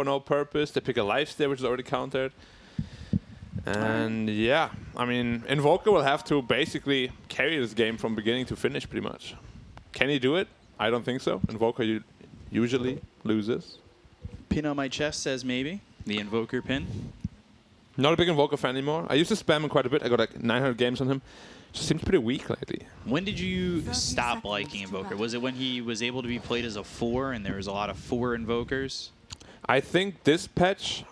for no purpose. They pick a lifesteal, which is already countered. And yeah, I mean, Invoker will have to basically carry this game from beginning to finish, pretty much. Can he do it? I don't think so. Invoker usually loses. Pin on my chest says maybe. The Invoker pin. Not a big Invoker fan anymore. I used to spam him quite a bit. I got like 900 games on him. Just seems pretty weak lately. When did you stop liking Invoker? Was it when he was able to be played as a 4 and there was a lot of 4 Invokers? I think this patch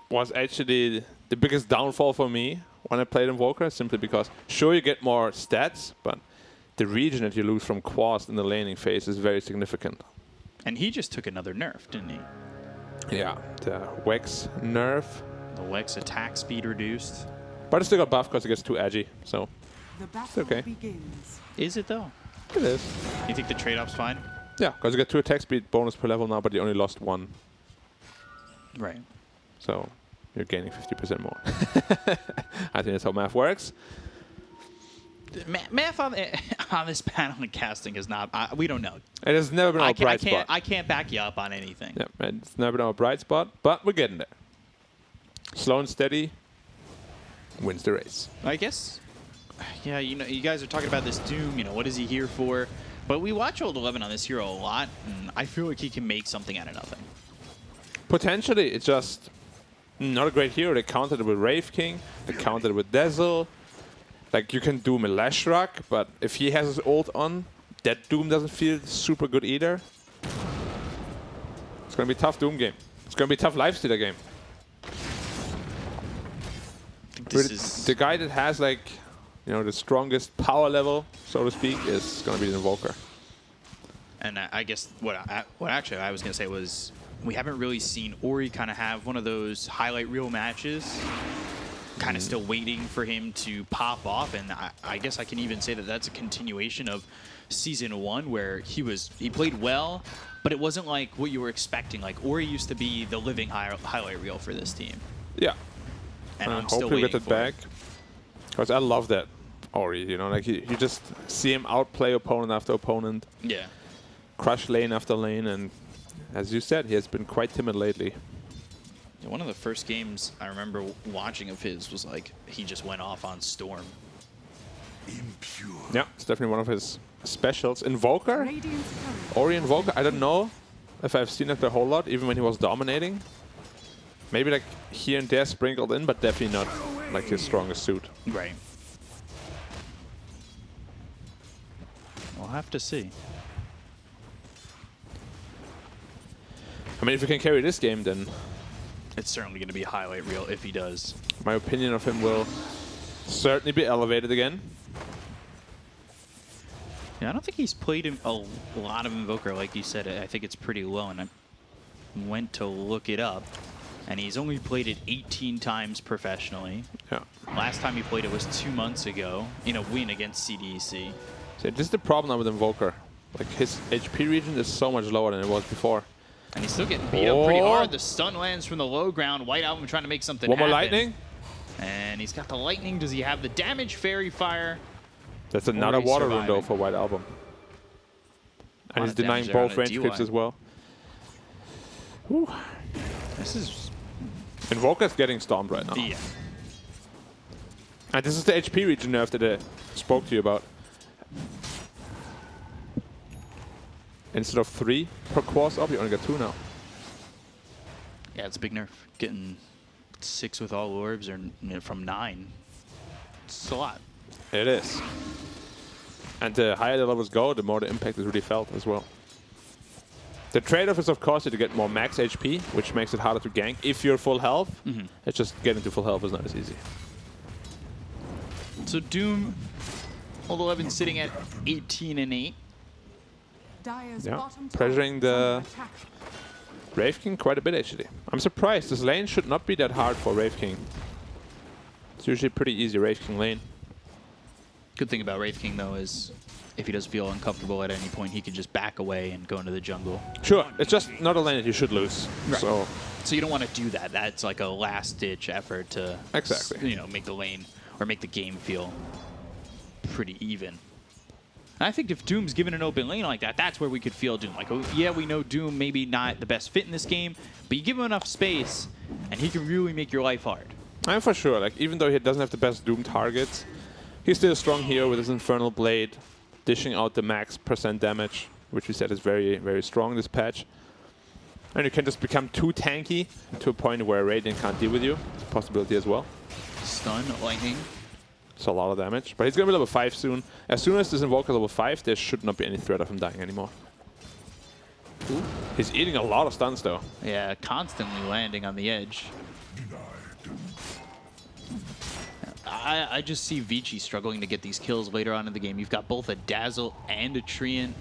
was actually the biggest downfall for me when I played Invoker, simply because, sure, you get more stats, but the region that you lose from Quast in the laning phase is very significant. And he just took another nerf, didn't he? Yeah, the Wex nerf. The Wex attack speed reduced. But it still got buffed because it gets too edgy, so it's okay. Is it, though? It is. You think the trade-off's fine? Yeah, because you get 2 attack speed bonus per level now, but you only lost 1. Right. So you're gaining 50% more. I think that's how math works. Math on this panel and casting is not... we don't know. It has never been our bright spot. I can't back you up on anything. Yeah, it's never been our bright spot, but we're getting there. Slow and steady wins the race. I guess, yeah, you know, you guys are talking about this Doom, you know, what is he here for? But we watch Old 11 on this hero a lot, and I feel like he can make something out of nothing. Potentially, it's just not a great hero. They countered it with Wraith King, they countered it with Dazzle. Like, you can Doom a Lashrock, but if he has his ult on, that Doom doesn't feel super good either. It's going to be a tough Doom game. It's going to be a tough Lifestealer game. The guy that has, like, you know, the strongest power level, so to speak, is going to be the Invoker. And I guess what actually I was going to say was we haven't really seen Ori kind of have one of those highlight reel matches. Kind of still waiting for him to pop off, and I guess I can even say that that's a continuation of Season 1, where he played well, but it wasn't like what you were expecting. Like, Ori used to be the living highlight reel for this team. Yeah. And I'm still hopefully waiting get it back. Because I love that Ori, you know, like you just see him outplay opponent after opponent. Yeah. Crush lane after lane, and as you said, he has been quite timid lately. One of the first games I remember watching of his was like he just went off on Storm. Impure. Yeah, it's definitely one of his specials. Invoker? Ori Invoker? I don't know if I've seen it a whole lot, even when he was dominating. Maybe like here and there sprinkled in, but definitely not like his strongest suit. Right. We'll have to see. I mean, if he can carry this game, then it's certainly going to be a highlight reel if he does. My opinion of him will certainly be elevated again. Yeah, I don't think he's played a lot of Invoker, like you said. I think it's pretty low, and I went to look it up. And he's only played it 18 times professionally. Yeah. Last time he played it was 2 months ago in a win against CDC. So this is the problem now with Invoker. Like, his HP region is so much lower than it was before. And he's still getting beat up pretty hard. The stun lands from the low ground. White Album trying to make something happen. One more lightning. And he's got the lightning. Does he have the damage? Fairy Fire. That's another water rune, though, for White Album. And he's denying both range creeps as well. Whew. This is... Invoker's getting stomped right now. Yeah. And this is the HP region nerf that I spoke to you about. Instead of 3 per quas up, you only get 2 now. Yeah, it's a big nerf. Getting 6 with all orbs or from 9. It's a lot. It is. And the higher the levels go, the more the impact is really felt as well. The trade-off is, of course, that you get more max HP, which makes it harder to gank if you're full health. It's just getting to full health is not as easy. So Doom, Old 11 sitting at 18-8. Yeah, pressuring the Wraith King quite a bit, actually. I'm surprised. This lane should not be that hard for Wraith King. It's usually a pretty easy Wraith King lane. Good thing about Wraith King, though, is if he does feel uncomfortable at any point, he can just back away and go into the jungle. Sure, it's just not a lane that you should lose. Right. So you don't want to do that. That's like a last-ditch effort to exactly, you know, make the lane or make the game feel pretty even. And I think if Doom's given an open lane like that, that's where we could feel Doom. Like, oh, yeah, we know Doom maybe not the best fit in this game, but you give him enough space, and he can really make your life hard. I'm for sure. Like, even though he doesn't have the best Doom targets, he's still a strong hero with his Infernal Blade, dishing out the max % damage, which we said is very, very strong this patch. And you can just become too tanky to a point where Radiant can't deal with you. It's a possibility as well. Stun, lightning. It's a lot of damage. But he's going to be level 5 soon. As soon as this Invoker is level 5, there should not be any threat of him dying anymore. Ooh. He's eating a lot of stuns, though. Yeah, constantly landing on the edge. I just see ViCi struggling to get these kills later on in the game. You've got both a Dazzle and a Treant.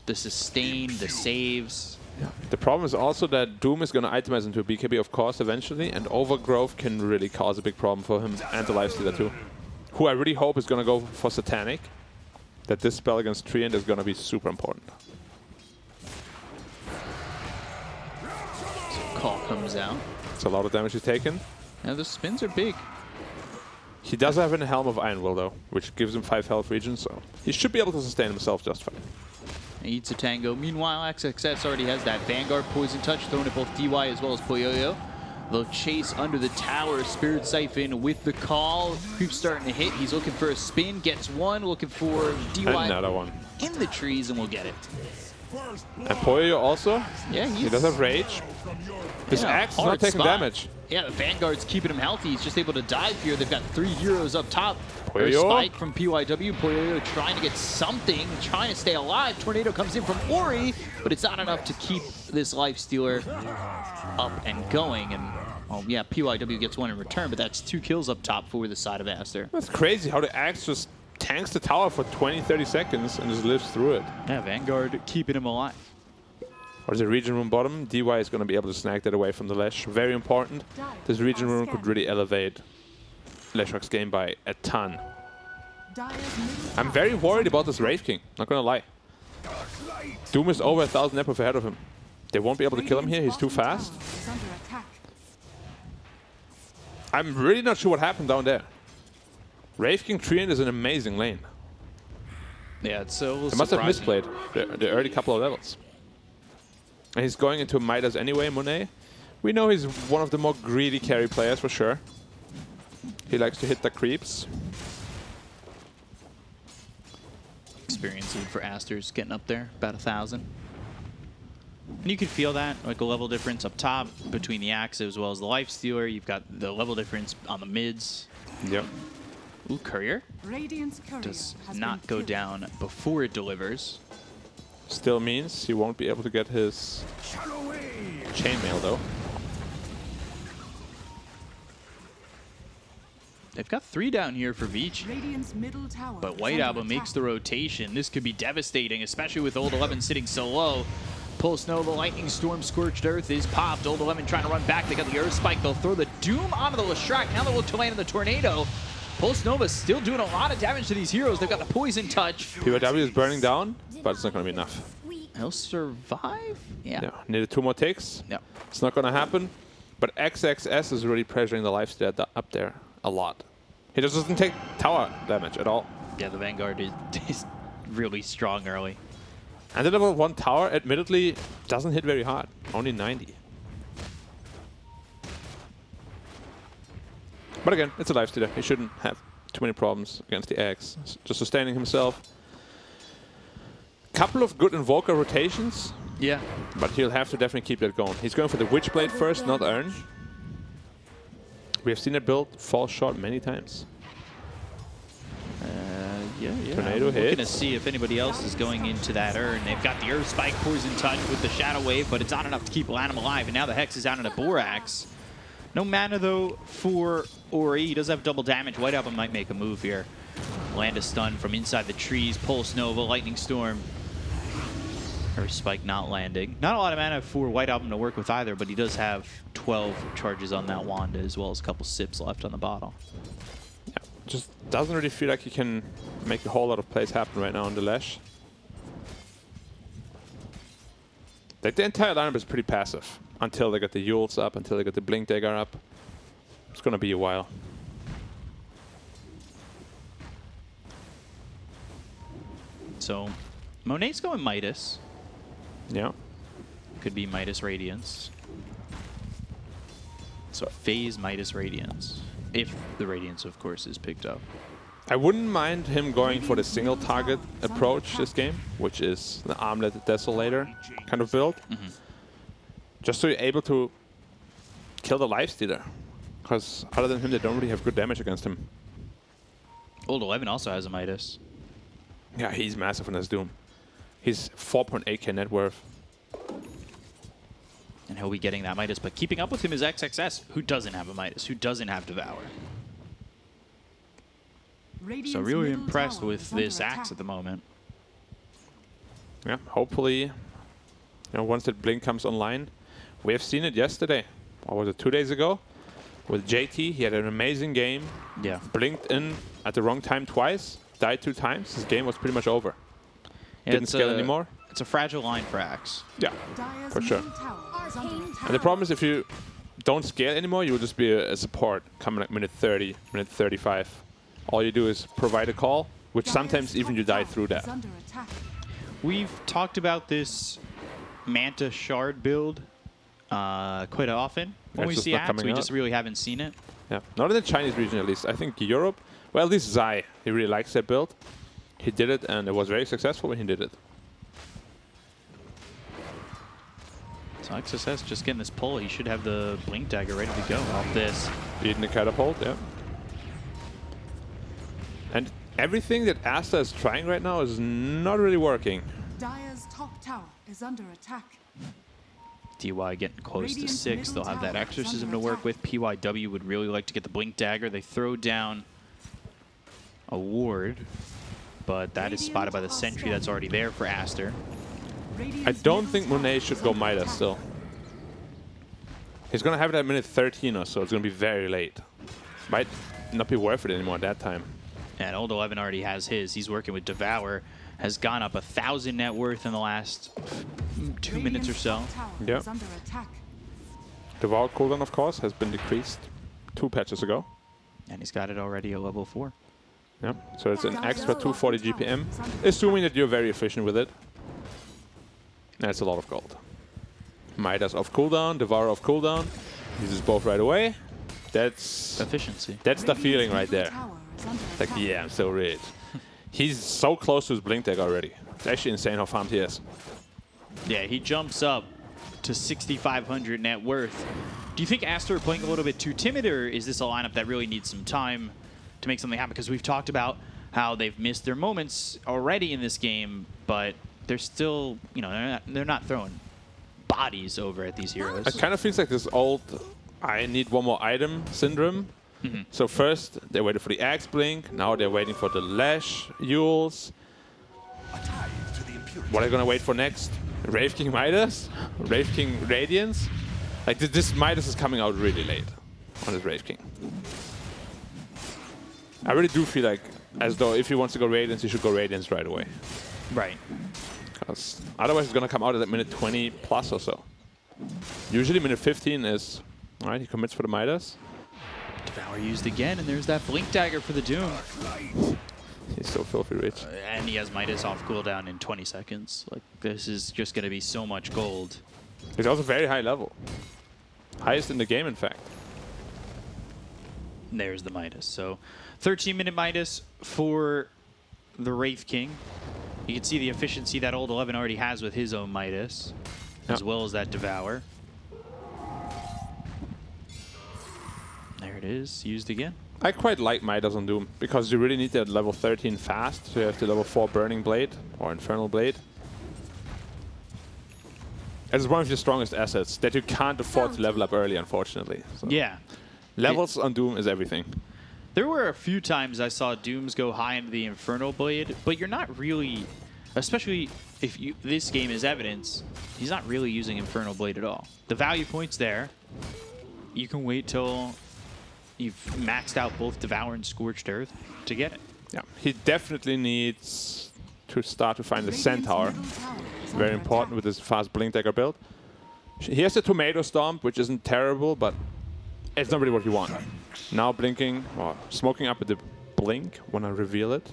The sustain, the saves. Yeah. The problem is also that Doom is going to itemize into a BKB, of course, eventually, and Overgrowth can really cause a big problem for him, and the Lifestealer too. Who I really hope is going to go for Satanic. That this spell against Treant is going to be super important. So Call comes out. It's a lot of damage he's taken. Now the spins are big. He does have a Helm of Iron Will, though, which gives him 5 health regions, so he should be able to sustain himself just fine. He eats a tango. Meanwhile, XXS already has that Vanguard Poison Touch thrown at both DY as well as Poyoyo. They'll chase under the tower. Spirit Siphon with the call. Creep's starting to hit. He's looking for a spin. Gets one. Looking for DY Another one. in the trees, and we'll get it. And Poyoyo also. Yeah, He does have Rage. His axe is not hard taking spot. damage. Yeah, the Vanguard's keeping him healthy. He's just able to dive here. They've got 3 heroes up top. There's Poyoyo. Spike from PYW. Poyoyo trying to get something, trying to stay alive. Tornado comes in from Ori, but it's not enough to keep this Lifestealer up and going. And, well, yeah, PYW gets one in return, but that's 2 kills up top for the side of Aster. That's crazy how the axe just tanks the tower for 20-30 seconds and just lives through it. Yeah, Vanguard keeping him alive. Or is it region room bottom? DY is going to be able to snag that away from the Lesh. Very important. This region room could really elevate Leshrak's game by a ton. I'm very worried about this Wraith King, not going to lie. Doom is over 1,000 Nepov ahead of him. They won't be able to kill him here, he's too fast. I'm really not sure what happened down there. Wraith King Treant is an amazing lane. Yeah, it's so They must have misplayed the early couple of levels. And he's going into Midas anyway, Monet. We know he's one of the more greedy carry players for sure. He likes to hit the creeps. Experience lead for Aster's getting up there, about 1,000. And you can feel that, like a level difference up top between the Axe as well as the Lifestealer. You've got the level difference on the mids. Yep. Ooh, Courier does not go down before it delivers. Still means he won't be able to get his chainmail though. They've got 3 down here for ViCi. But White Album makes the rotation. This could be devastating, especially with Old 11 sitting so low. Pulse Nova, Lightning Storm, Scorched Earth is popped. Old 11 trying to run back. They got the Earth Spike. They'll throw the Doom onto the Leshrac. Now they'll look to land in the Tornado. Pulse Nova still doing a lot of damage to these heroes. They've got the Poison Touch. PYW is burning down, but it's not going to be enough. He'll survive? Yeah. Needed 2 more ticks. Yeah. It's not going to happen. But XXS is really pressuring the Lifestealer up there a lot. He just doesn't take tower damage at all. Yeah, the Vanguard is really strong early. And the level 1 tower, admittedly, doesn't hit very hard. Only 90. But again, it's a Lifestealer. He shouldn't have too many problems against the Axe. Just sustaining himself. Couple of good Invoker rotations. Yeah. But he'll have to definitely keep that going. He's going for the Witchblade first, not Urn. We have seen that build fall short many times. Yeah. Tornado I'm looking to hits. see if anybody else is going into that Urn. They've got the Earth Spike, Poison Touch with the Shadow Wave, but it's not enough to keep Lanham alive. And now the Hex is down in a Borax. No mana, though, for Ori. He does have double damage. White Album might make a move here. Land a stun from inside the trees. Pulse Nova, Lightning Storm. Earth Spike not landing. Not a lot of mana for White Album to work with either, but he does have 12 charges on that Wanda as well as a couple sips left on the bottle. Yeah, just doesn't really feel like he can make a whole lot of plays happen right now on the Lesh. Like the entire lineup is pretty passive until they get the Yules up, until they get the Blink Dagger up. It's gonna be a while. So Monet's going Midas. Yeah. Could be Midas Radiance. So phase Midas Radiance. If the Radiance, of course, is picked up. I wouldn't mind him going for the single target approach this game, which is the Armlet Desolator kind of build. Just so you're able to kill the Lifestealer. Because other than him, they don't really have good damage against him. Old 11 also has a Midas. Yeah, he's massive in his Doom. He's 4.8k net worth. And he'll be getting that Midas. But keeping up with him is XXS, who doesn't have a Midas, who doesn't have Devour. So really impressed with this Axe at the moment. Yeah, hopefully, you know, once that Blink comes online. We have seen it yesterday. Or was it 2 days ago? With JT, he had an amazing game. Yeah. Blinked in at the wrong time twice. Died 2 times. His game was pretty much over. Yeah, Didn't scale anymore. It's a fragile line for Axe. Yeah, for sure. And the problem is if you don't scale anymore, you will just be a support coming at minute 30, minute 35. All you do is provide a call, which sometimes even you die through that. We've talked about this Manta Shard build quite often. When we see Axe, we just really haven't seen it. Yeah, not in the Chinese region at least. I think Europe, well, at least ViCi, he really likes that build. He did it, and it was very successful when he did it. So XSS just getting this pull. He should have the Blink Dagger ready to go off this. Eating the catapult, yeah. And everything that Aster is trying right now is not really working. Dire's top tower is under attack. DY getting close to 6. They'll have that Exorcism to work with. PYW would really like to get the Blink Dagger. They throw down a ward, but that is spotted by the sentry that's already there for Aster. I don't think Monet should go Midas still. He's going to have it at minute 13 or so. It's going to be very late. Might not be worth it anymore at that time. And Old 11 already has his. He's working with Devour. Has gone up 1,000 net worth in the last 2 minutes or so. Yeah. Devour cooldown, of course, has been decreased 2 patches ago. And he's got it already at level 4. Yeah. So it's an extra 240 GPM, assuming that you're very efficient with it. That's a lot of gold. Midas off cooldown, Devour off cooldown. Uses both right away. That's efficiency. That's the feeling right there. Like, yeah, I'm so rich. He's so close to his Blink Deck already. It's actually insane how farmed he is. Yeah, he jumps up to 6,500 net worth. Do you think Aster are playing a little bit too timid, or is this a lineup that really needs some time to make something happen? Because we've talked about how they've missed their moments already in this game, but they're still, you know, they're not throwing bodies over at these heroes. It kind of feels like this old I need one more item syndrome. So first they waited for the Axe Blink, now they're waiting for the Lash Yules. What are they gonna wait for next? Wraith King Midas? Wraith King Radiance? Like this Midas is coming out really late on his Wraith King. I really do feel like as though if he wants to go Radiance, he should go Radiance right away. Right. Because otherwise it's gonna come out at minute 20 plus or so. Usually minute 15 is, alright, he commits for the Midas. Devour used again, and there's that Blink Dagger for the Doom. He's so filthy rich. And he has Midas off cooldown in 20 seconds. Like, this is just going to be so much gold. He's also very high level. Highest in the game, in fact. And there's the Midas. So, 13-minute Midas for the Wraith King. You can see the efficiency that Old 11 already has with his own Midas, as well as that Devour. There it is, used again. I quite like Midas on Doom, because you really need that level 13 fast, so you have the level 4 Burning Blade, or Infernal Blade. It's one of your strongest assets that you can't afford to level up early, unfortunately. So Yeah. levels on Doom is everything. There were a few times I saw Dooms go high into the Infernal Blade, but you're not really, especially if you, this game is evidence, he's not really using Infernal Blade at all. The value point's there. You can wait till you've maxed out both Devour and Scorched Earth to get it. Yeah, he definitely needs to start to find the Centaur. Very important with this fast Blink Dagger build. He has the Tomato Stomp, which isn't terrible, but it's not really what you want. Now blinking, or smoking up with the Blink when I reveal it.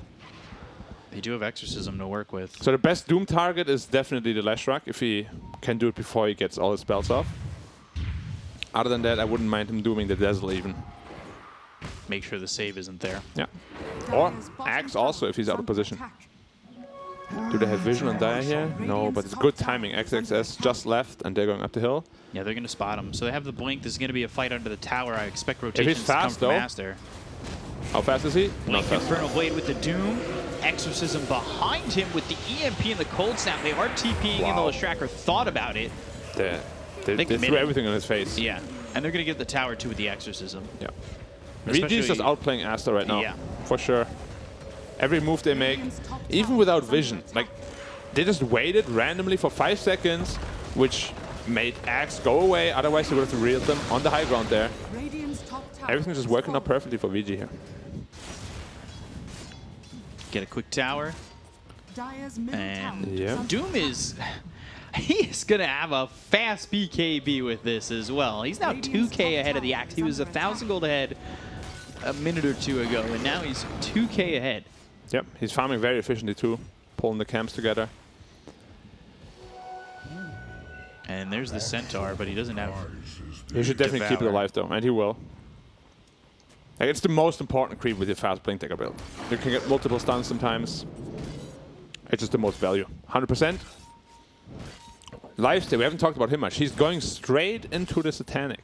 They do have Exorcism to work with. So the best Doom target is definitely the Leshrac, if he can do it before he gets all his spells off. Other than that, I wouldn't mind him dooming the Dazzle even. Make sure the save isn't there. Yeah. Or Axe also, if he's out of position. Do they have vision on Dire here? No, but it's good timing. XXS just left, and they're going up the hill. Yeah, they're going to spot him. So they have the blink. There's going to be a fight under the tower. I expect rotations fast, to come though. from Aster. How fast is he? Not Blink fast. Infernal Blade with the Doom. Exorcism behind him with the EMP and the Cold Snap. They are TPing in the Leshrac, or thought about it. They threw committed. everything on his face. Yeah, and they're going to get the tower too with the Exorcism. Yeah. ViCi's just outplaying Aster right now. Yeah. For sure. Every move they make, even without vision, like, they just waited randomly for 5 seconds, which made Axe go away. Otherwise, they would have reeled them on the high ground there. Everything's just working out perfectly for ViCi here. Get a quick tower. And yeah. Doom is... He's going to have a fast BKB with this as well. He's now 2k ahead of the Axe. He was 1,000 gold ahead a minute or two ago, and now he's 2k ahead. Yep, he's farming very efficiently too, pulling the camps together. And there's the Centaur, but he doesn't have... He should definitely keep it Devour. alive though, and he will. Like, it's the most important creep with your fast blink dagger build. You can get multiple stuns sometimes. It's just the most value. 100%. Lifesteal, we haven't talked about him much. He's going straight into the Satanic.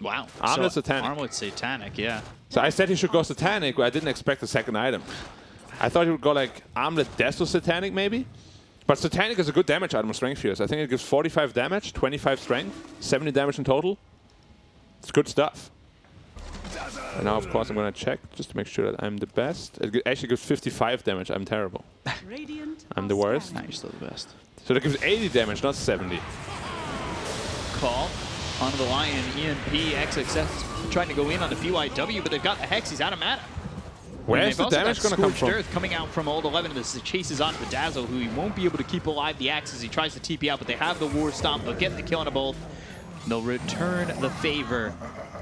Wow. Armlet Satanic. Armlet Satanic, yeah. So I said he should go Satanic, but I didn't expect a second item. I thought he would go like Armlet Deso Satanic maybe. But Satanic is a good damage item with Strength Fuse. I think it gives 45 damage, 25 strength, 70 damage in total. It's good stuff. And now, of course, I'm going to check just to make sure that I'm the best. It actually gives 55 damage. I'm terrible. I'm the worst. Nah, you're still the best. So that gives 80 damage, not 70. Call onto the Lion, EMP, XXS trying to go in on the BYW, but they've got the Hex. He's out of mana. Where's the damage going to come from? Earth coming out from Old 11. This chases onto the Dazzle, who he won't be able to keep alive the Axe as he tries to TP out, but they have the War Stomp. They'll get the kill on both. They'll return the favor.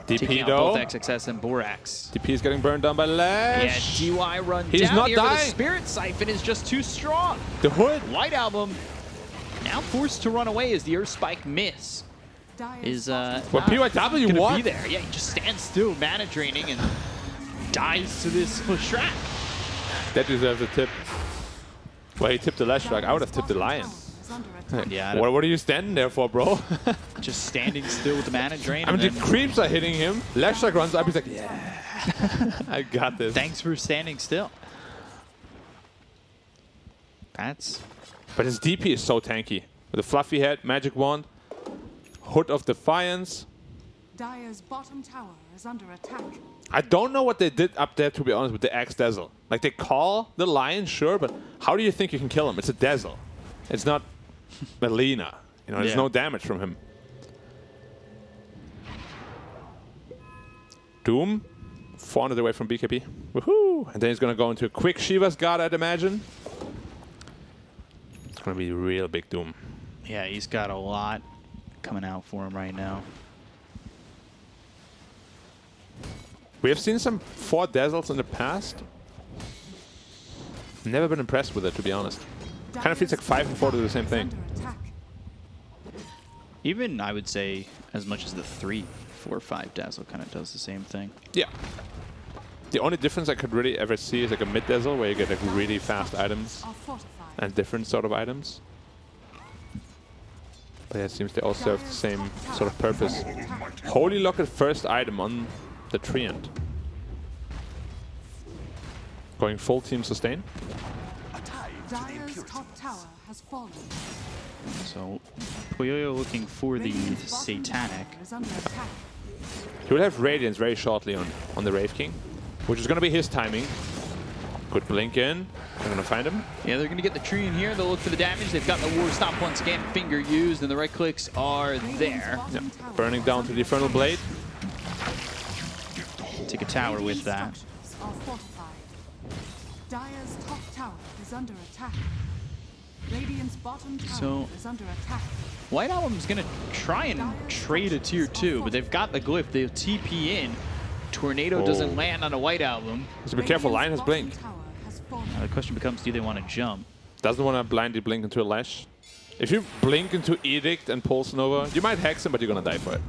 DP out though. both XXS and Borax. DP is getting burned down by Lash. Yeah, DY run He's down not here, but the dying. Spirit Siphon is just too strong. The Hood. White Album now forced to run away as the Earth Spike miss. Is Well, not PYW gonna won. be there. Yeah, he just stands still, mana draining, and dies to this Leshrac. That deserves a tip. Well, he tipped the Leshrac. I would have tipped the Lion. Yeah, What are you standing there for, bro? just standing still with the mana drain. I mean, and the then creeps are hitting him. Leshrac runs up. He's like, yeah, I got this. thanks for standing still. That's But his DP is so tanky. With a fluffy head, magic wand, Hood of Defiance. Dire's bottom tower is under attack. I don't know what they did up there, to be honest, with the Axe Dazzle. Like, they call the Lion, sure, but how do you think you can kill him? It's a Dazzle. It's not Melina. You know, there's no damage from him. Doom, 400 away from BKB. Woohoo! And then he's going to go into a quick Shiva's Guard, I'd imagine. It's going to be real big Doom. yeah, he's got a lot coming out for him right now. We have seen some 4 Dazzles in the past. Never been impressed with it, to be honest. Kind of feels like 5 and 4 do the same thing. Even, I would say, as much as the 3, 4, 5 Dazzle kind of does the same thing. Yeah. The only difference I could really ever see is like a mid Dazzle where you get like really fast items and different sort of items. But yeah, it seems they all serve the same sort of purpose. Holy Locket first item on the Treant. Going full team sustain. Dire's top tower has fallen. So, Puyoyo looking for the Satanic. Is under attack. He will have Radiance very shortly on the Wraith King, which is going to be his timing. Good blink in. I'm going to find him. Yeah, they're going to get the tree in here. They'll look for the damage. They've got the War Stomp once again. Finger used, and the right clicks are there. Yeah. Burning down to the Infernal Blade. Take a tower with that. Structures are fortified. Dire's top tower is under attack. Radiant's bottom tower is under attack. White Album's going to try and trade a tier 2, but they've got the glyph. They'll TP in. Tornado doesn't land on a White Album. So be careful, Lion has Blink. fallen. Now the question becomes, do they want to jump? Doesn't want to blindly blink into a Lash. If you blink into Edict and Pulse Nova, you might hex him, but you're going to die for it.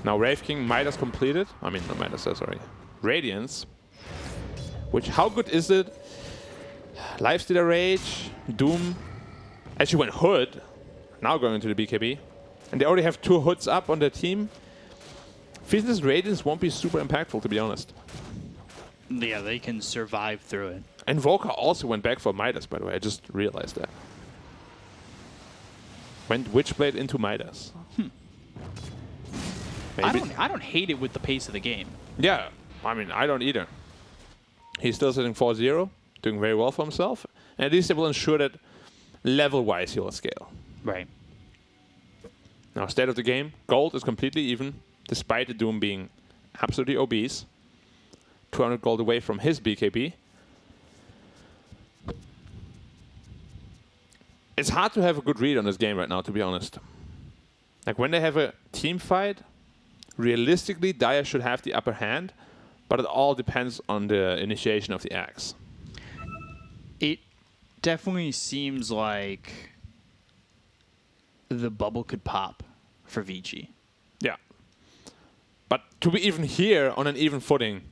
Now Wraith King Midas completed. I mean, not Midas, sorry. Radiance. Which, how good is it? Lifestealer Rage, Doom. Actually went Hood. Now going into the BKB. And they already have 2 Hoods up on their team. Feels Radiance won't be super impactful, to be honest. Yeah, they can survive through it. Invoker also went back for Midas, by the way. I just realized that. Went Witchblade into Midas. I don't hate it with the pace of the game. Yeah, I mean, I don't either. He's still sitting 4-0, doing very well for himself. And at least it will ensure that level-wise he'll scale. Right. Now, state of the game, gold is completely even, despite the Doom being absolutely obese. 200 gold away from his BKB. It's hard to have a good read on this game right now, to be honest. Like, when they have a team fight, realistically, Dire should have the upper hand, but it all depends on the initiation of the axe. It definitely seems like the bubble could pop for ViCi. Yeah. But to be even here on an even footing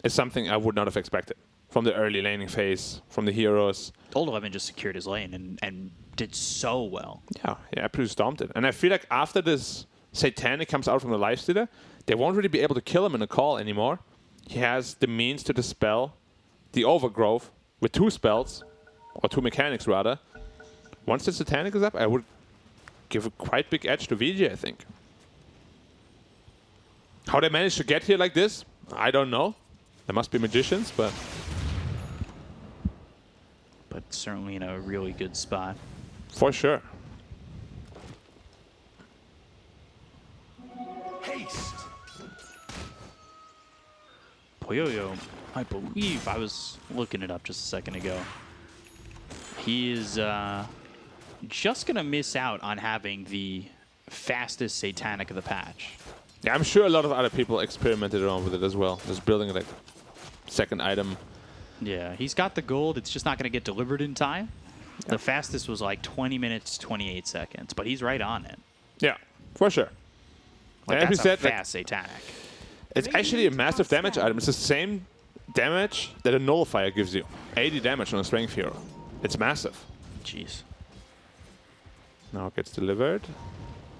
is something I would not have expected. From the early laning phase, from the heroes. Old 11 just secured his lane and did so well. Yeah, absolutely stomped it. And I feel like after this Satanic comes out from the Lifestealer, they won't really be able to kill him in a call anymore. He has the means to dispel the Overgrowth with 2 spells, or 2 mechanics rather. Once the Satanic is up, I would give a quite big edge to ViCi, I think. How they managed to get here like this, I don't know. There must be magicians, but certainly in a really good spot. for sure. Haste. Poyoyo, I believe, I was looking it up just a second ago. He is just going to miss out on having the fastest Satanic of the patch. Yeah, I'm sure a lot of other people experimented around with it as well. Just building like second item. Yeah, he's got the gold. It's just not going to get delivered in time. Yeah. The fastest was like 20 minutes, 28 seconds, but he's right on it. Yeah, for sure. Like, and that's as we a said, fast Satanic. It's actually a massive damage item. It's the same damage that a Nullifier gives you. 80 damage on a Strength Hero. It's massive. Jeez. Now it gets delivered.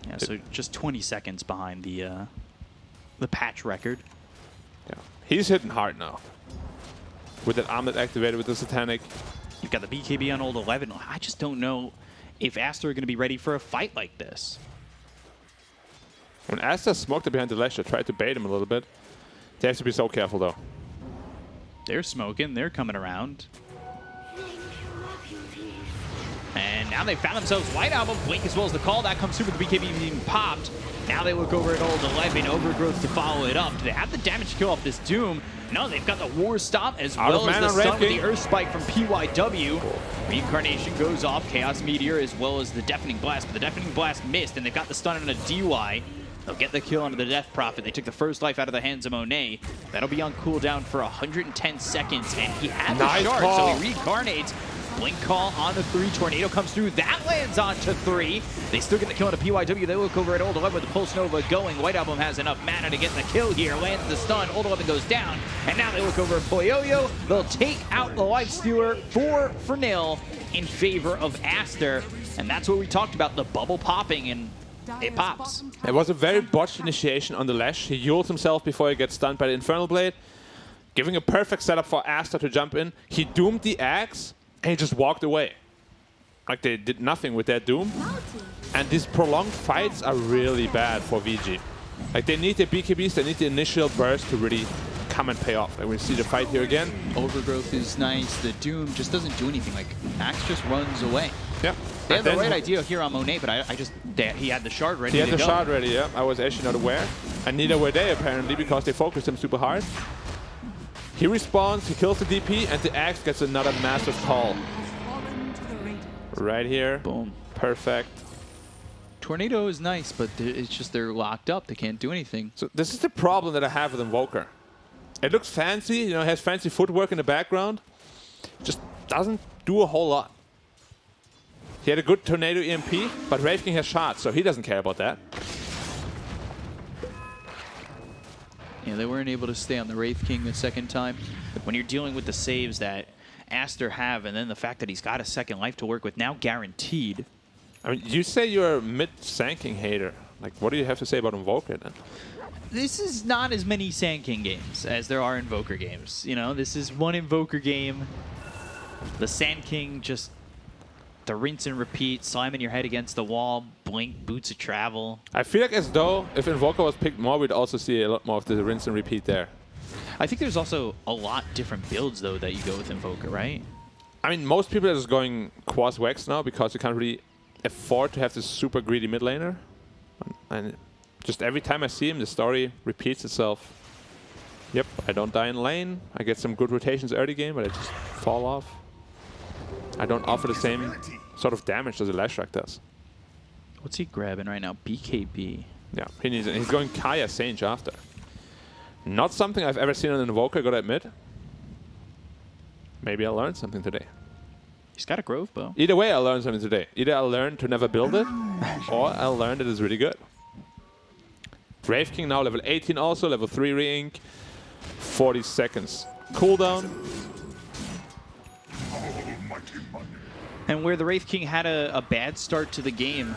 Yeah, so just 20 seconds behind the patch record. Yeah, he's hitting hard now. With that armlet activated with the Satanic. You've got the BKB on old 11. I just don't know if Aster are going to be ready for a fight like this. When Aster smoked it behind the Lasher, tried to bait him a little bit. They have to be so careful though. They're smoking. They're coming around. And now they found themselves White Album. Blink as well as the call. That comes through with the BKB being popped. Now they look over at old 11. Overgrowth to follow it up. Do they have the damage to kill off this Doom? No, they've got the War Stop as well as the stun with the Earth Spike from PYW. Reincarnation goes off. Chaos Meteor as well as the Deafening Blast. But the Deafening Blast missed, and they've got the stun on a DY. They'll get the kill onto the Death Prophet. They took the first life out of the hands of Monet. That'll be on cooldown for 110 seconds, and he had the shard, so he reincarnates. Blink call on the 3. Tornado comes through. That lands onto 3. They still get the kill on a PYW. They look over at Old 11 with the Pulse Nova going. White Album has enough mana to get the kill here. Lands the stun. Old 11 goes down. And now they look over at Poyoyo. They'll take out the Lifestealer 4-0 in favor of Aster. And that's what we talked about, the bubble popping, and it pops. It was a very botched initiation on the Lash. He ulted himself before he gets stunned by the Infernal Blade, giving a perfect setup for Aster to jump in. He doomed the axe, and he just walked away. Like, they did nothing with that Doom. And these prolonged fights are really bad for ViCi. Like, they need the BKBs, they need the initial burst to really come and pay off. And we see the fight here again. Overgrowth is nice. The Doom just doesn't do anything. Like, Axe just runs away. Yeah. They had the right idea here on Monet, but he had the shard ready to go. He had the shard ready, yeah. I was actually not aware. And neither were they, apparently, because they focused him super hard. He respawns, he kills the DP, and the Axe gets another massive call. Right here. Boom. Perfect. Tornado is nice, but it's just they're locked up. They can't do anything. So this is the problem that I have with Invoker. It looks fancy, you know, has fancy footwork in the background. Just doesn't do a whole lot. He had a good Tornado EMP, but Wraith King has shots, so he doesn't care about that. Yeah, they weren't able to stay on the Wraith King the second time. When you're dealing with the saves that Aster have, and then the fact that he's got a second life to work with, now guaranteed. I mean, you say you're a mid-Sand King hater. Like, what do you have to say about Invoker then? This is not as many Sand King games as there are Invoker games. You know, this is one Invoker game. The Sand King just the rinse and repeat, slamming your head against the wall, blink, boots of travel. I feel like as though if Invoker was picked more, we'd also see a lot more of the rinse and repeat there. I think there's also a lot different builds, though, that you go with Invoker, right? I mean, most people are just going Quas Vex now because you can't really afford to have this super greedy mid laner. And just every time I see him, the story repeats itself. Yep, I don't die in lane. I get some good rotations early game, but I just fall off. I don't offer the same sort of damage as a Lashrak does. What's he grabbing right now? BKB. Yeah, he needs it. He's going Kaya Sage after. Not something I've ever seen on an Invoker, gotta admit. Maybe I learned something today. He's got a Grove Bow. Either way, I learned something today. Either I learned to never build it, or I learned it is really good. Wraith King now level 18 also, level 3 re-ink. 40 seconds. Cooldown. And where the Wraith King had a bad start to the game,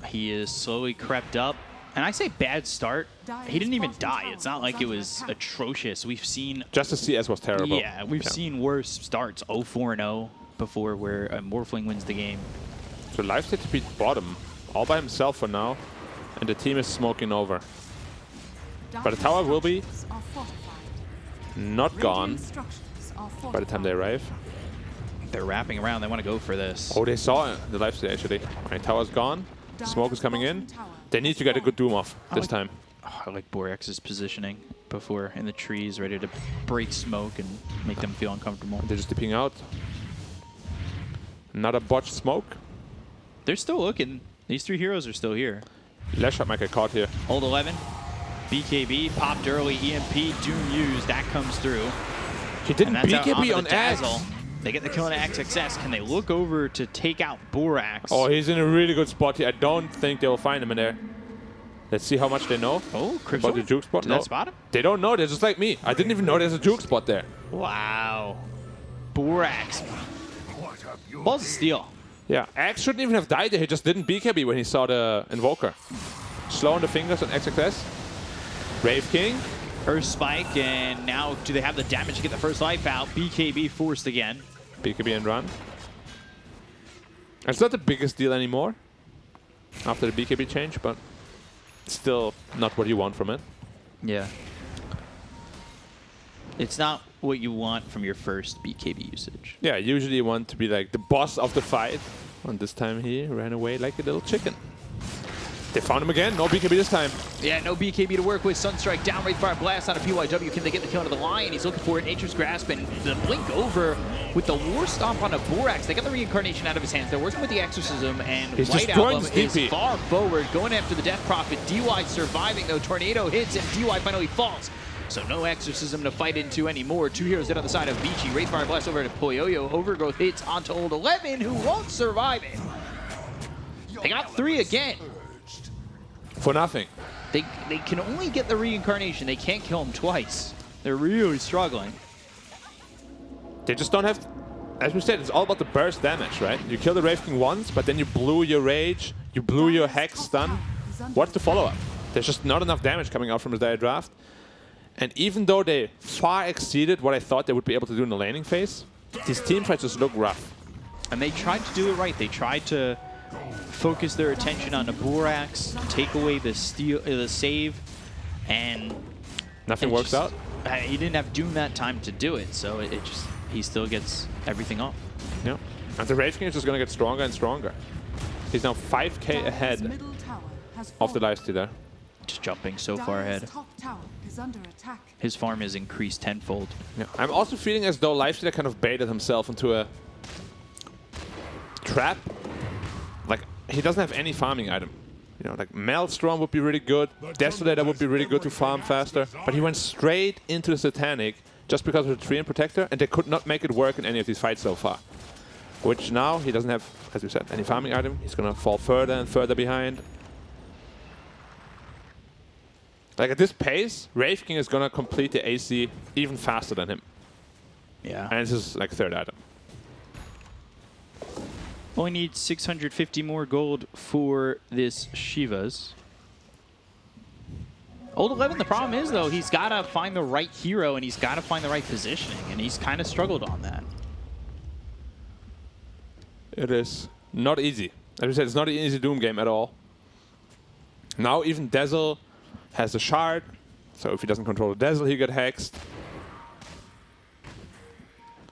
he is slowly crept up. And I say bad start, he didn't even die. It's not like it was atrocious. We've seen... Just the CS was terrible. Yeah, we've seen worse starts. 0-4-0 before where a Morphling wins the game. So Lifestead to beat bottom, all by himself for now. And the team is smoking over. But the tower will be not gone by the time they arrive. They're wrapping around. They want to go for this. Oh, they saw the lifesteal actually. Alright, tower's gone. Smoke is coming in. They need to get a good Doom off this time. Oh, I like Borex's positioning before in the trees, ready to break smoke and make them feel uncomfortable. They're just dipping out. Not a botched smoke. They're still looking. These three heroes are still here. Lashrak might get caught here. Hold 11. BKB popped early. EMP Doom used. That comes through. He didn't BKB on Dazzle. Axe. They get the kill on XXS. Can they look over to take out Borax? Oh, he's in a really good spot here. I don't think they will find him in there. Let's see how much they know about the juke spot. Did that spot him? They don't know. They're just like me. I didn't even know there's a juke spot there. Wow. Borax. Ball's a steal. Yeah, Axe shouldn't even have died there. He just didn't BKB when he saw the Invoker. Slow on the fingers on XXS. Wraith King. Earth Spike, and now do they have the damage to get the first life out? BKB forced again. BKB and run. It's not the biggest deal anymore after the BKB change, but still not what you want from it. Yeah. It's not what you want from your first BKB usage. Yeah, usually you want to be like the boss of the fight. And this time he ran away like a little chicken. They found him again. No BKB this time. Yeah, no BKB to work with. Sunstrike down, Wraithfire Blast on a PYW. Can they get the kill into the Lion? He's looking for it. Nature's Grasp and the blink over with the War Stomp on a Borax. They got the reincarnation out of his hands. They're working with the Exorcism, and He's White destroying Album this is DP. far forward, going after the Death Prophet. DY surviving, though. Tornado hits, and DY finally falls. So no Exorcism to fight into anymore. Two heroes dead on the side of ViCi. Wraithfire Blast over to Poyoyo. Overgrowth hits onto Old 11, who won't survive it. They got 3 again. For nothing. They can only get the reincarnation. They can't kill him twice. They're really struggling. They just don't have... As we said, it's all about the burst damage, right? You kill the Wraith King once, but then you blew your Rage, you blew your Hex stun. What's the follow-up? There's just not enough damage coming out from the dire draft. And even though they far exceeded what I thought they would be able to do in the laning phase, these team fights just look rough. And they tried to do it right. They tried to focus their attention on the Borax, take away the save, and Nothing works out. He didn't have Doom that time to do it, so he still gets everything off. Yeah. And the Wraith King is just going to get stronger and stronger. He's now 5k ahead of the lifesteal there. Just jumping so far ahead. His farm has increased tenfold. Yeah. I'm also feeling as though lifesteal kind of baited himself into a trap. Like, he doesn't have any farming item. You know, like Maelstrom would be really good. Desolator would be really good to farm faster. But he went straight into the Satanic just because of the Treant Protector, and they could not make it work in any of these fights so far. Which now he doesn't have, as we said, any farming item. He's gonna fall further and further behind. Like at this pace, Wraith King is gonna complete the AC even faster than him. Yeah. And this is like third item. Only need 650 more gold for this Shiva's. Old 11, the problem is, though, he's got to find the right hero and he's got to find the right positioning, and he's kind of struggled on that. It is not easy. As we said, it's not an easy Doom game at all. Now even Dazzle has a shard, so if he doesn't control the Dazzle, he get hexed.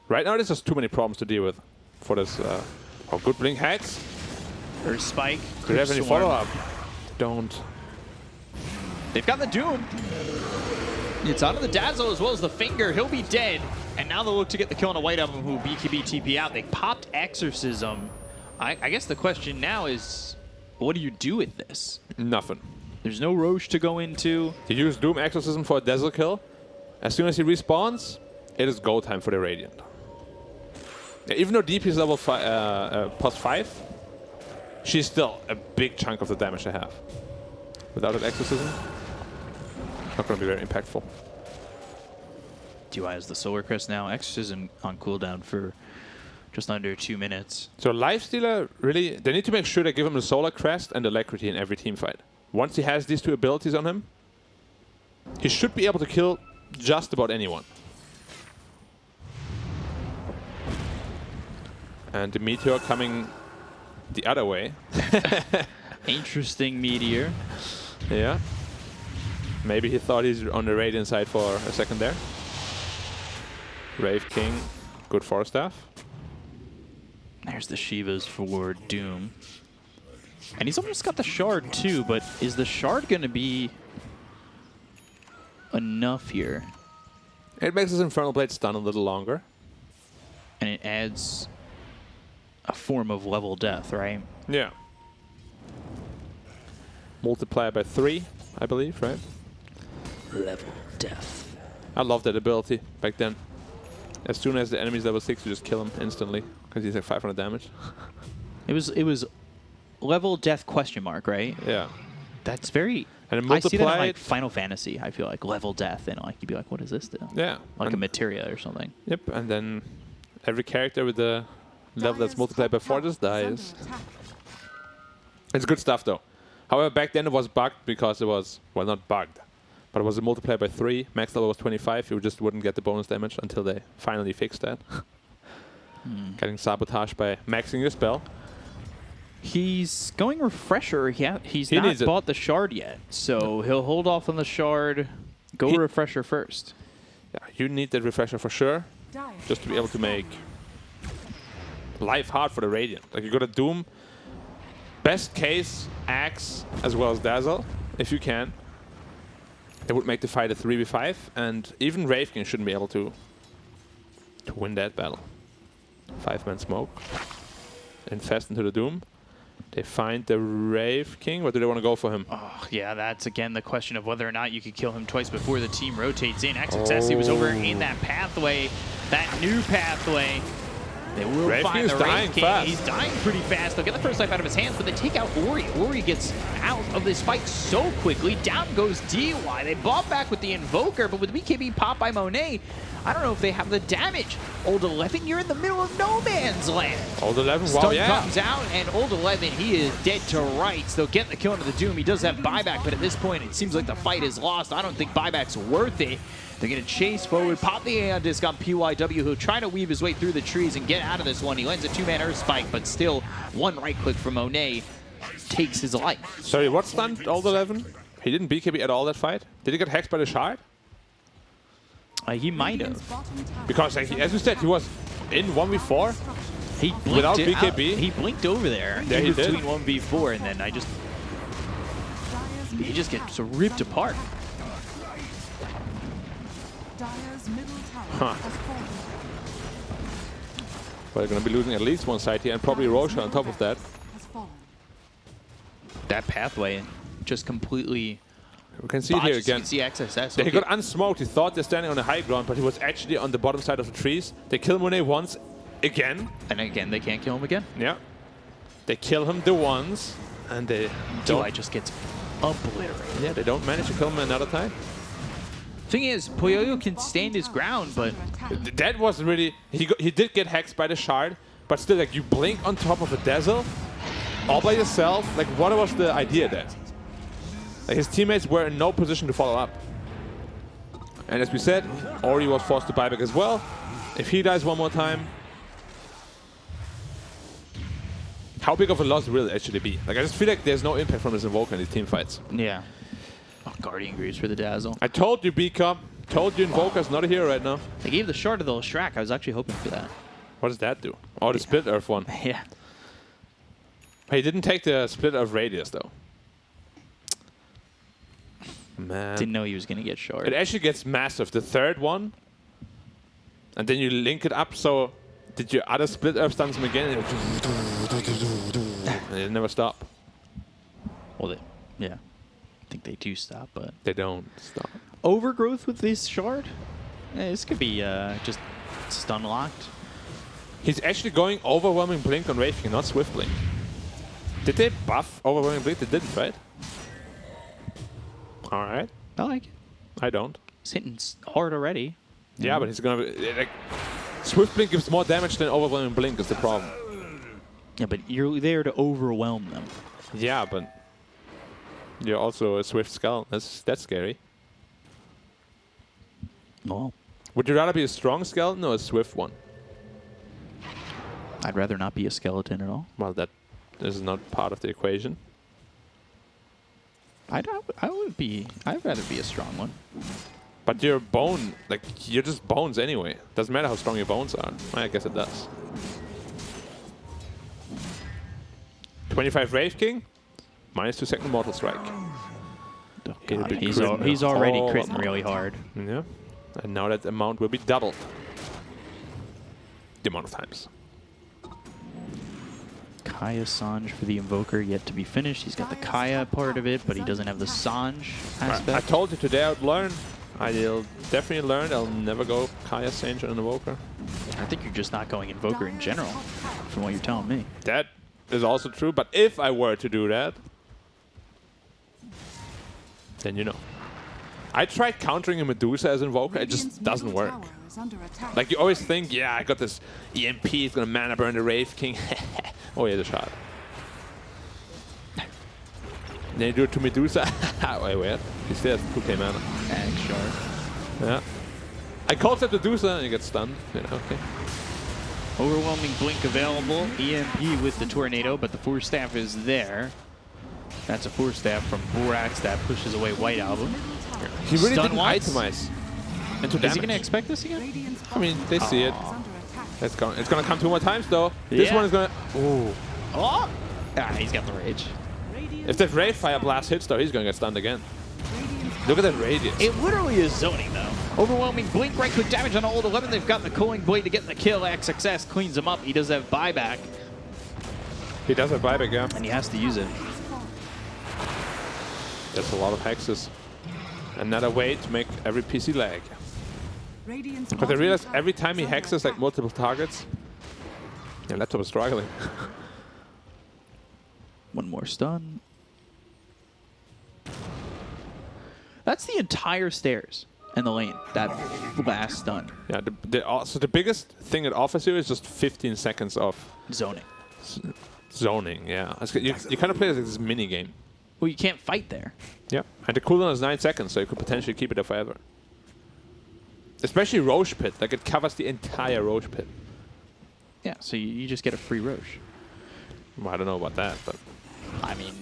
Right now, there's just too many problems to deal with for this. Oh, good Blink Hex. Or Spike. Do they have any follow-up? Don't. They've got the Doom. It's out of the Dazzle as well as the Finger. He'll be dead. And now they'll look to get the kill on a White Album who BKB TP out. They popped Exorcism. I guess the question now is, what do you do with this? Nothing. There's no Roche to go into. You use Doom Exorcism for a Dazzle kill. As soon as he respawns, it is go time for the Radiant. Yeah, even though DP is level +5, she's still a big chunk of the damage they have. Without an Exorcism, not going to be very impactful. DY has the Solar Crest now. Exorcism on cooldown for just under 2 minutes. So Lifestealer, really, they need to make sure they give him the Solar Crest and Alacrity in every team fight. Once he has these two abilities on him, he should be able to kill just about anyone. And the Meteor coming the other way. Interesting Meteor. Yeah. Maybe he thought he's on the Radiant side for a second there. Wraith King, good Forest Staff. There's the Shivas for Doom. And he's almost got the Shard too, but is the Shard going to be enough here? It makes his Infernal Blade stun a little longer. And it adds a form of level death, right? Yeah. Multiplier by 3, I believe, right? Level death. I loved that ability back then. As soon as the enemy's level 6, you just kill him instantly, because he's like 500 damage. It was level death question mark, right? Yeah. That's very... And it I see that in like multiplied... Final Fantasy, I feel like. Level death, and like you'd be like, what does this do? Yeah. Like a And materia or something. yep, and then every character with the level that's multiplied by 4 just dies. It's good stuff, though. However, back then it was bugged because it was, well, not bugged, but it was a multiplier by 3. Max level was 25. You just wouldn't get the bonus damage until they finally fixed that. Getting sabotaged by maxing your spell. He's going Refresher. He's He not needs it. bought the Shard yet, so he'll hold off on the Shard. Go Refresher first. Yeah, you need that Refresher for sure, just to be able to make life hard for the Radiant. Like, you got a Doom, best case, Axe, as well as Dazzle, if you can. It would make the fight a 3v5, and even Wraith King shouldn't be able to win that battle. 5-man smoke. Infest into the Doom. They find the Wraith King. What do they want to go for him? Oh, yeah, that's again the question of whether or not you could kill him twice before the team rotates in. XXS, was over in that pathway, that new pathway. They will Wraith find King the is dying Wraith King. fast. He's dying pretty fast. They'll get the first life out of his hands, but they take out Ori. Ori gets out of this fight so quickly. Down goes DY. They bought back with the Invoker, but with BKB popped by Monet, I don't know if they have the damage. Old 11, you're in the middle of no man's land. Old 11, wow, Stun yeah. comes out, and Old 11, he is dead to rights. They'll get the kill into the Doom. He does have buyback, but at this point, it seems like the fight is lost. I don't think buyback's worth it. They're going to chase forward, pop the Aeon Disc on PYW, who'll try to weave his way through the trees and get out of this one. He lands a 2-man Earth Spike, but still, one right click from Monet takes his life. Sorry, what stunned Old 11? He didn't BKB at all that fight? Did he get hexed by the Shard? He might have. Because, like, as you said, he was in 1v4. He blinked Without it BKB? out. He blinked over there Yeah, in he did. between 1v4, and then he just gets ripped apart. Huh. Well, they're going to be losing at least one side here, and probably Roshan on top of that. That pathway just completely We can see it here botches. You again. can see XSS. He Okay. got unsmoked. He thought they're standing on the high ground, but he was actually on the bottom side of the trees. They kill Monet once again. And again, they can't kill him again. Yeah. They kill him the once, and they don't. DPC just gets obliterated. Yeah, they don't manage to kill him another time. Thing is, Poyoyo can stand his ground, but That was really... He did get hexed by the shard, but still, like, you blink on top of a dazzle all by yourself. Like, what was the idea there? Like, his teammates were in no position to follow up. And as we said, Ori was forced to buyback as well. If he dies one more time... How big of a loss will it actually be? Like, I just feel like there's no impact from this Invoker in these team fights. yeah. Oh, Guardian Greaves for the dazzle. I told you, BCom. Told you Invoker's not a hero right now. They gave the shard to the Shrek. I was actually hoping for that. What does that do? Oh, the Split Earth one. Yeah. He didn't take the Split Earth radius, though. Man. Didn't know he was going to get shard. It actually gets massive. The third one. And then you link it up, so... Did your other Split Earth stuns him again? And it never stop. Well, yeah. I think they do stop, but... They don't stop. Overgrowth with this shard? This could be just stun locked. He's actually going Overwhelming Blink on Wraith King, not Swift Blink. Did they buff Overwhelming Blink? They didn't, right? Alright. I like it. I don't. It's hitting hard already. Yeah, but he's gonna be... Like, Swift Blink gives more damage than Overwhelming Blink is the problem. Yeah, but you're there to overwhelm them. Yeah, but... You're also a Swift Skull. That's scary. Well, Would you rather be a strong skeleton or a swift one? I'd rather not be a skeleton at all. Well, that is not part of the equation. I'd rather be a strong one. But your bone, like, you're just bones anyway. Doesn't matter how strong your bones are. I guess it does. 25 Wraith King, minus 2 second Mortal Strike. Oh, He'll God, be he's critting already all critting amount. really hard. Yeah. And now that amount will be doubled. The amount of times. Kaya Sanj for the Invoker yet to be finished. He's got the Kaya part of it, but he doesn't have the Sanj aspect. I told you today I would learn. I'll definitely learn. I'll never go Kaya Sange on an Invoker. I think you're just not going Invoker in general, from what you're telling me. That is also true, but if I were to do that, then you know. I tried countering a Medusa as Invoker, it just doesn't work. Like, you always think, yeah, I got this EMP, it's gonna mana burn the Wraith King. Oh, yeah, the shot. Then you do it to Medusa. Wait. He still has 2k mana. Shard. Yeah. I called that Medusa and you get stunned. Yeah, okay. Overwhelming Blink available. EMP with the Tornado, but the Force Staff is there. That's a Force Staff from Borax that pushes away White Album. He really Stun didn't once. itemize. Into Is he going to damage. expect this again? I mean, they see it. It's gonna come 2 more times though. This Yeah. one is gonna. Ooh. Oh! Ah, he's got the Rage. If that Wraith Fire Blast hits though, he's gonna get stunned again. Look at that radius. It literally is zoning, though. Overwhelming Blink, right click damage on all 11. They've got the Cooling Blade to get the kill. XXS cleans him up. He does have buyback, He does have buyback, yeah. and he has to use it. That's a lot of hexes. Another way to make every PC lag. But I realized every time he hexes like multiple targets, the laptop is struggling. One more stun. That's the entire stairs and the lane. That last stun. Yeah, so the biggest thing it offers you is just 15 seconds of Zoning. zoning, yeah. You kind of play it like this mini game. Well, you can't fight there. Yeah, and the cooldown is 9 seconds, so you could potentially keep it there forever. Especially Roche Pit, like it covers the entire Roche Pit. Yeah, so you just get a free Roche. Well, I don't know about that, but I mean,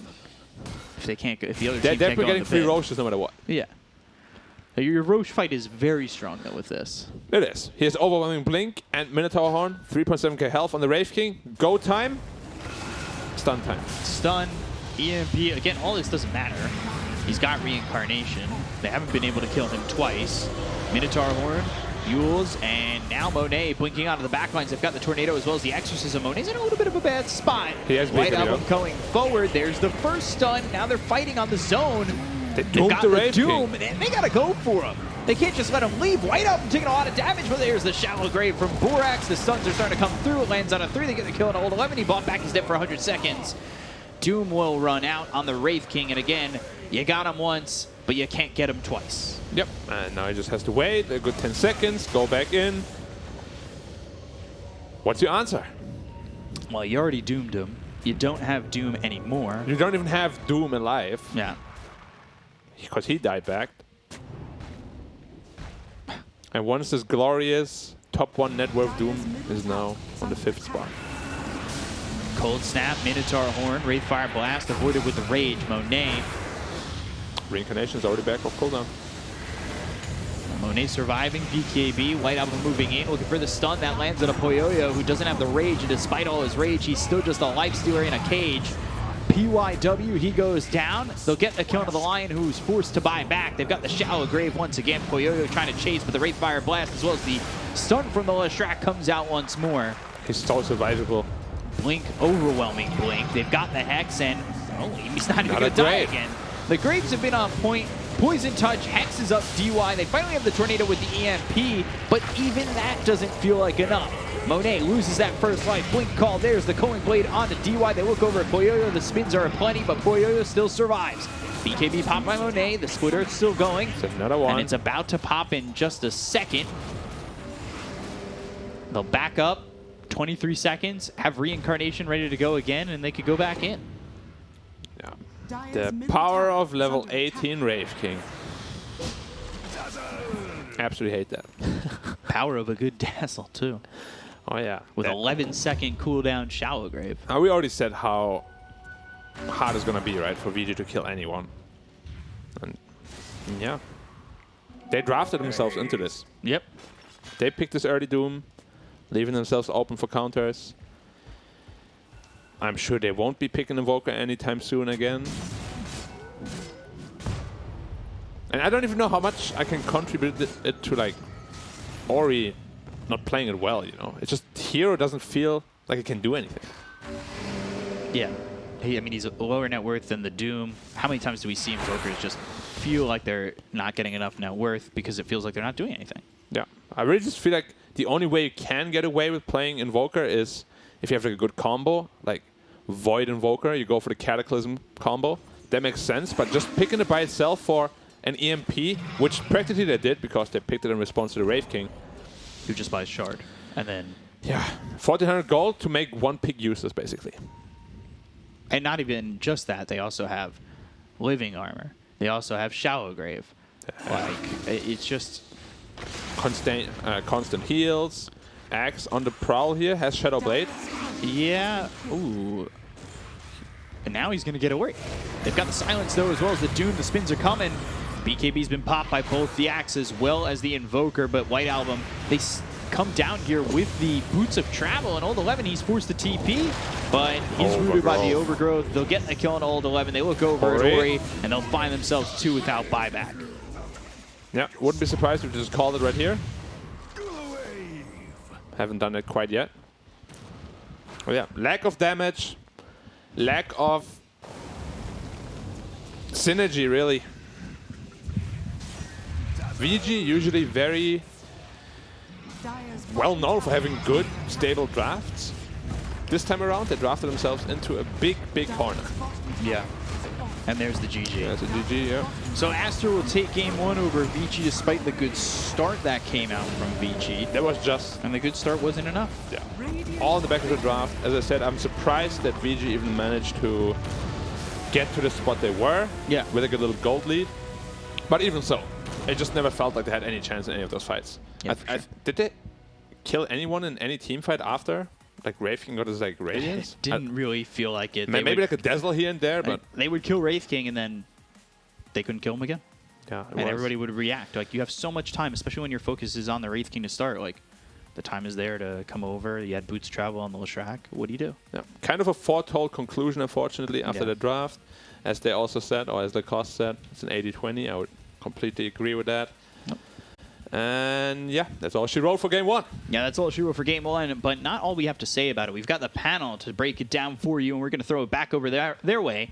if they can't go, if the other they're team can't definitely go getting on the free bid. Roches no matter what. Yeah. Your Roche fight is very strong, though, with this. It is. He has Overwhelming Blink and Minotaur Horn, 3.7k health on the Wraith King. Go time, stun time. Stun, EMP. Again, all this doesn't matter. He's got Reincarnation. They haven't been able to kill him twice. Minotaur Horn, fuels, and now Monet blinking out of the back lines. They've got the Tornado as well as the Exorcism. Monet's in a little bit of a bad spot. He has White video. Album going forward. There's the first stun. Now they're fighting on the zone. They've got the Doom, and they got to go for him. They can't just let him leave. White Album taking a lot of damage, but there's the Shallow Grave from Borax. The stuns are starting to come through. It lands on a 3. They get the kill on Old 11. He bought back his dip for 100 seconds. Doom will run out on the Wraith King, and again, you got him once, but you can't get him twice. Yep, and now he just has to wait a good 10 seconds, go back in. What's your answer? Well, you already doomed him. You don't have Doom anymore. You don't even have Doom alive. Yeah. Because he died back. And once this glorious top 1 net worth Doom is now on the 5th spot. Cold Snap, Minotaur Horn, Wraithfire Blast avoided with the Rage. Monet. Reincarnation is already back off cooldown. Monet surviving, BKB, White Album moving in, looking for the stun that lands on a Poyoyo who doesn't have the rage, and despite all his rage, he's still just a lifestealer in a cage. PYW, he goes down. They'll get the kill to the Lion, who's forced to buy back. They've got the Shallow Grave once again. Poyoyo trying to chase, but the Wraithfire Blast, as well as the stun from the Leshrac, comes out once more. He's so survivable. Blink, overwhelming Blink. They've got the Hex, and oh, he's not even going to die again. The Graves have been on point. Poison Touch, Hex is up DY. They finally have the Tornado with the EMP, but even that doesn't feel like enough. Monet loses that first life. Blink call. There's the Culling Blade onto DY. They look over at Poyoyo. The spins are aplenty, but Poyoyo still survives. BKB popped by Monet. The Split Earth's still going. It's another one. And it's about to pop in just a second. They'll back up. 23 seconds. Have Reincarnation ready to go again, and they could go back in. Yeah. The power of level 18 Wraith King. Absolutely hate that. Power of a good Dazzle, too. Oh, yeah. With 11-second cooldown Shallow Grave. We already said how hard it's going to be, right, for ViCi to kill anyone. And, yeah. They drafted themselves into this. Yep. They picked this early Doom, leaving themselves open for counters. I'm sure they won't be picking Invoker anytime soon again. And I don't even know how much I can contribute it to, like, Ori not playing it well, you know? It's just Hero doesn't feel like it can do anything. Yeah. I mean, he's a lower net worth than the Doom. How many times do we see Invokers just feel like they're not getting enough net worth because it feels like they're not doing anything? Yeah. I really just feel like the only way you can get away with playing Invoker is if you have like a good combo, like Void Invoker, you go for the Cataclysm combo. That makes sense, but just picking it by itself for an EMP, which practically they did because they picked it in response to the Wraith King. Who just buys Shard. And then... Yeah. 1,400 gold to make one pick useless, basically. And not even just that, they also have Living Armor. They also have Shallow Grave. Like, it's just... Constant heals. Axe on the prowl here, has Shadow Blade. Yeah. Ooh. And now he's going to get away. They've got the Silence, though, as well as the Doom. The spins are coming. BKB's been popped by both the Axe as well as the Invoker, but White Album, they come down here with the Boots of Travel. And Old 11, he's forced to TP, but he's rooted by the Overgrowth. They'll get the kill on Old 11. They look over at Ori, and they'll find themselves 2 without buyback. Yeah, wouldn't be surprised if we just called it right here. Haven't done it quite yet. Oh yeah, lack of damage, lack of synergy, really. ViCi usually very well known for having good, stable drafts. This time around, they drafted themselves into a big, big corner. Yeah. And there's the GG. That's a GG, yeah. So Aster will take game 1 over ViCi despite the good start that came out from ViCi. That was just... And the good start wasn't enough. Yeah. All in the back of the draft. As I said, I'm surprised that ViCi even managed to get to the spot they were. Yeah. With a good little gold lead. But even so, it just never felt like they had any chance in any of those fights. Yeah, did they kill anyone in any team fight after? Like Wraith King got his like Radiance? Didn't really feel like it. Maybe like a Dazzle here and there, but... They would kill Wraith King and then they couldn't kill him again. Yeah, and everybody would react. Like, you have so much time, especially when your focus is on the Wraith King to start. Like, the time is there to come over. You had Boots Travel on the Leshrac. What do you do? Yeah. Kind of a foretold conclusion, unfortunately, after the draft. As they also said, or as Lacoste said, it's an 80-20. I would completely agree with that. And yeah, that's all she wrote for game 1. Yeah, that's all she wrote for game 1, but not all we have to say about it. We've got the panel to break it down for you, and we're going to throw it back over their way.